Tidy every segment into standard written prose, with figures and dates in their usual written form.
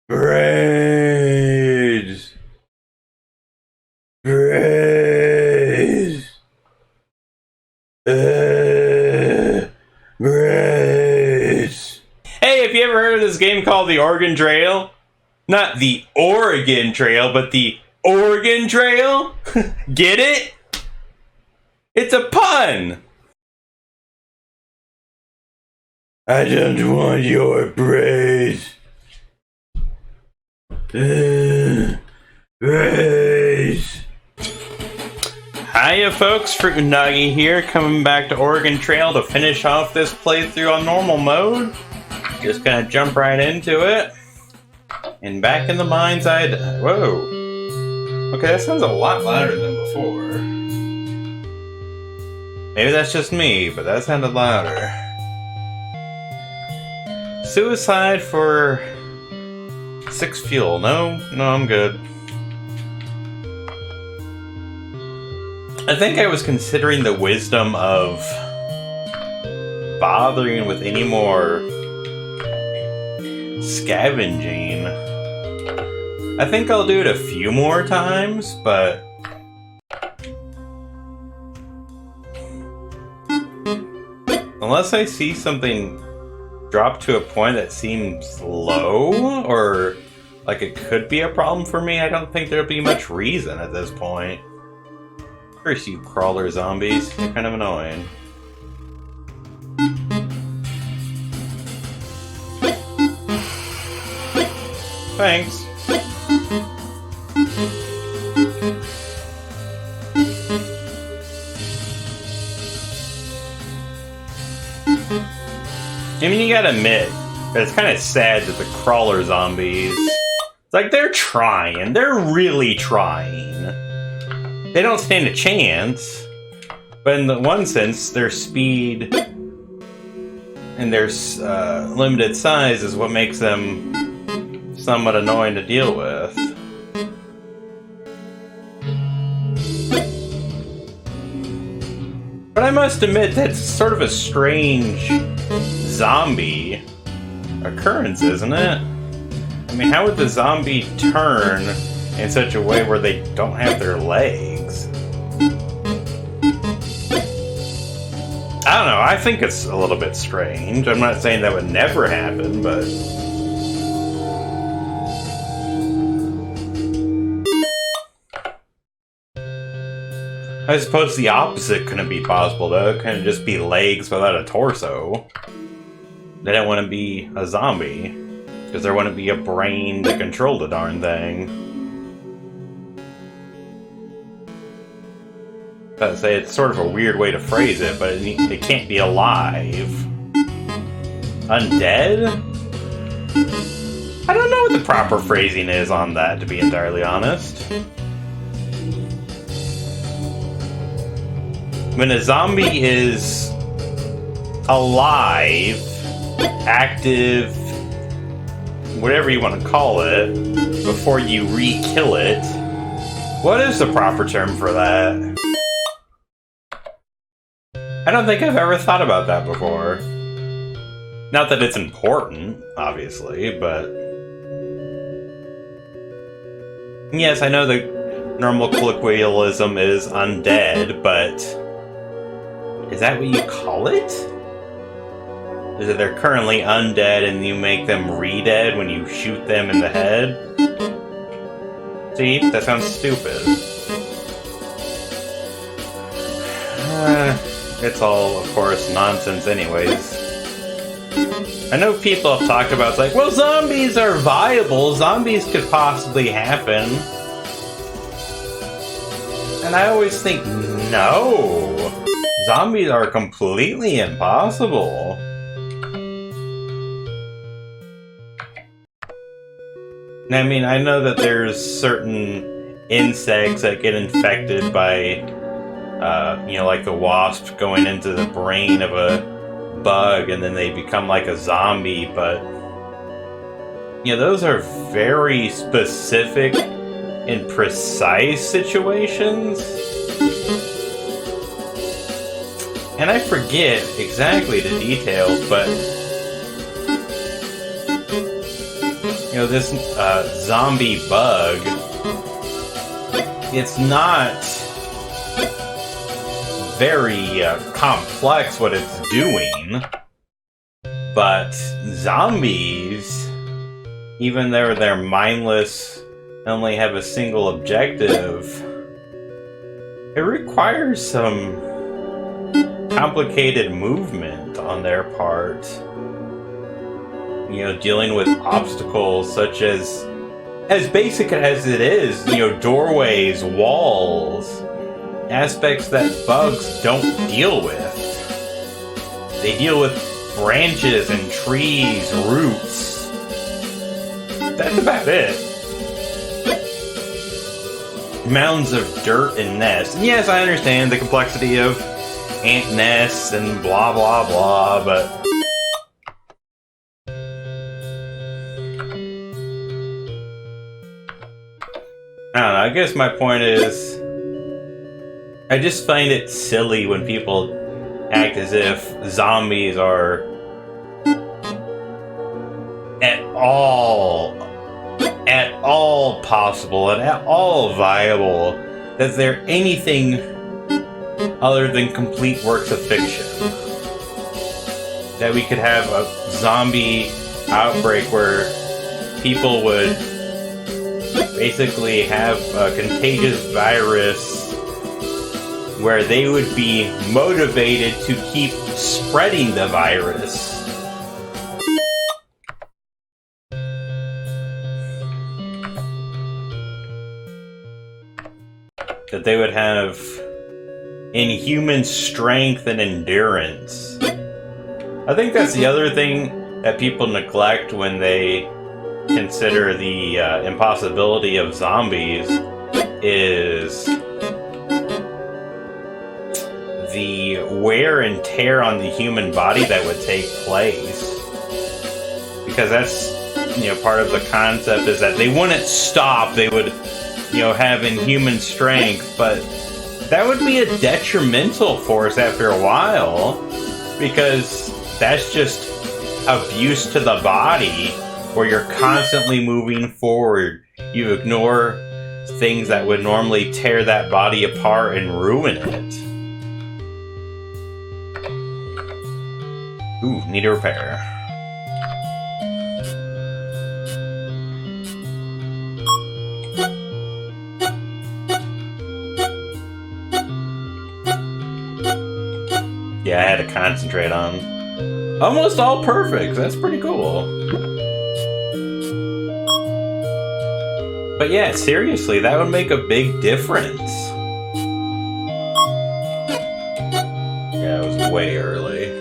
Brains! Brains! Brains! Hey, have you ever heard of this game called the Oregon Trail? Not the Oregon Trail, but the Oregon Trail? Get it? It's a pun! I don't want your praise. Praise. Hiya folks, Fruit and Doggy here, coming back to Oregon Trail to finish off this playthrough on normal mode. Just gonna jump right into it. And back in the mind's eye. Whoa. Okay, that sounds a lot louder than before. Maybe that's just me, but that sounded louder. Suicide for 6 fuel. No, I'm good. I think I was considering the wisdom of bothering with any more scavenging. I think I'll do it a few more times, but unless I see something drop to a point that seems low, or like it could be a problem for me, I don't think there'll be much reason at this point. Curse you crawler zombies, they're kind of annoying. Thanks. I mean, you gotta admit, it's kind of sad that the crawler zombies, it's like they're trying, they're really trying. They don't stand a chance, but in the one sense, their speed and their limited size is what makes them somewhat annoying to deal with. But I must admit, that's sort of a strange zombie occurrence, isn't it? I mean, how would the zombie turn in such a way where they don't have their legs? I don't know, I think it's a little bit strange. I'm not saying that would never happen, but I suppose the opposite couldn't be possible, though. It couldn't just be legs without a torso. They don't want to be a zombie, because there wouldn't be a brain to control the darn thing. I'd say it's sort of a weird way to phrase it, but it can't be alive. Undead? I don't know what the proper phrasing is on that, to be entirely honest. When a zombie is alive, active, whatever you want to call it, before you re-kill it, what is the proper term for that? I don't think I've ever thought about that before. Not that it's important, obviously, but yes, I know the normal colloquialism is undead, but is that what you call it? Is it they're currently undead and you make them re-dead when you shoot them in the head? See, that sounds stupid. It's all, of course, nonsense anyways. I know people have talked about, it's like, well, zombies are viable, zombies could possibly happen. And I always think, no! Zombies are completely impossible. I mean, I know that there's certain insects that get infected by like the wasp going into the brain of a bug and then they become like a zombie, but those are very specific and precise situations. And I forget exactly the details, but this zombie bug, it's not very complex what it's doing, but zombies, even though they're mindless and only have a single objective, it requires some complicated movement on their part. Dealing with obstacles such as basic as it is, doorways, walls, aspects that bugs don't deal with. They deal with branches and trees, roots. That's about it. Mounds of dirt and nests. And yes, I understand the complexity of ant nests and blah blah blah, but I don't know, I guess my point is, I just find it silly when people act as if zombies are at all possible and at all viable, that they're anything other than complete works of fiction. That we could have a zombie outbreak where people would basically have a contagious virus where they would be motivated to keep spreading the virus. That they would have inhuman strength and endurance. I think that's the other thing that people neglect when they consider the impossibility of zombies, is the wear and tear on the human body that would take place. Because that's, part of the concept is that they wouldn't stop, they would, have inhuman strength, but that would be a detrimental force after a while, because that's just abuse to the body, where you're constantly moving forward. You ignore things that would normally tear that body apart and ruin it. Ooh, need a repair. Yeah, I had to concentrate on almost all perfect. That's pretty cool. But yeah, seriously, that would make a big difference. Yeah, it was way early.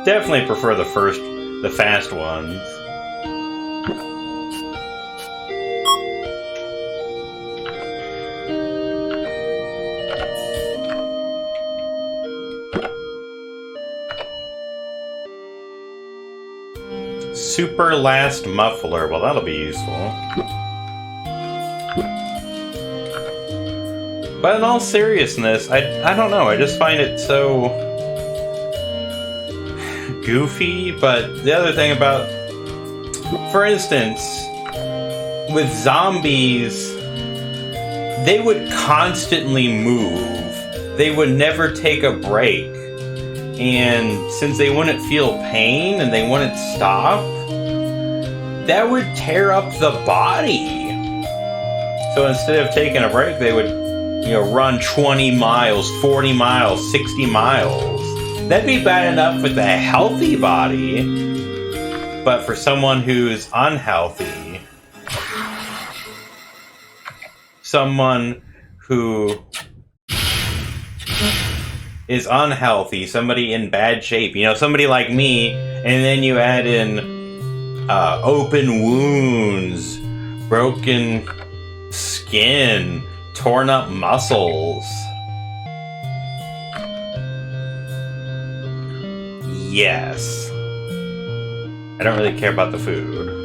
Definitely prefer the fast ones. Super last muffler. Well, that'll be useful. But in all seriousness, I don't know. I just find it so goofy. But the other thing about, for instance, with zombies, they would constantly move. They would never take a break. And since they wouldn't feel pain and they wouldn't stop, that would tear up the body. So instead of taking a break, they would, run 20 miles, 40 miles, 60 miles. That'd be bad enough with a healthy body, but for someone who's unhealthy, someone who is unhealthy, somebody in bad shape, somebody like me, and then you add in open wounds, broken skin, torn up muscles. yes. I don't really care about the food.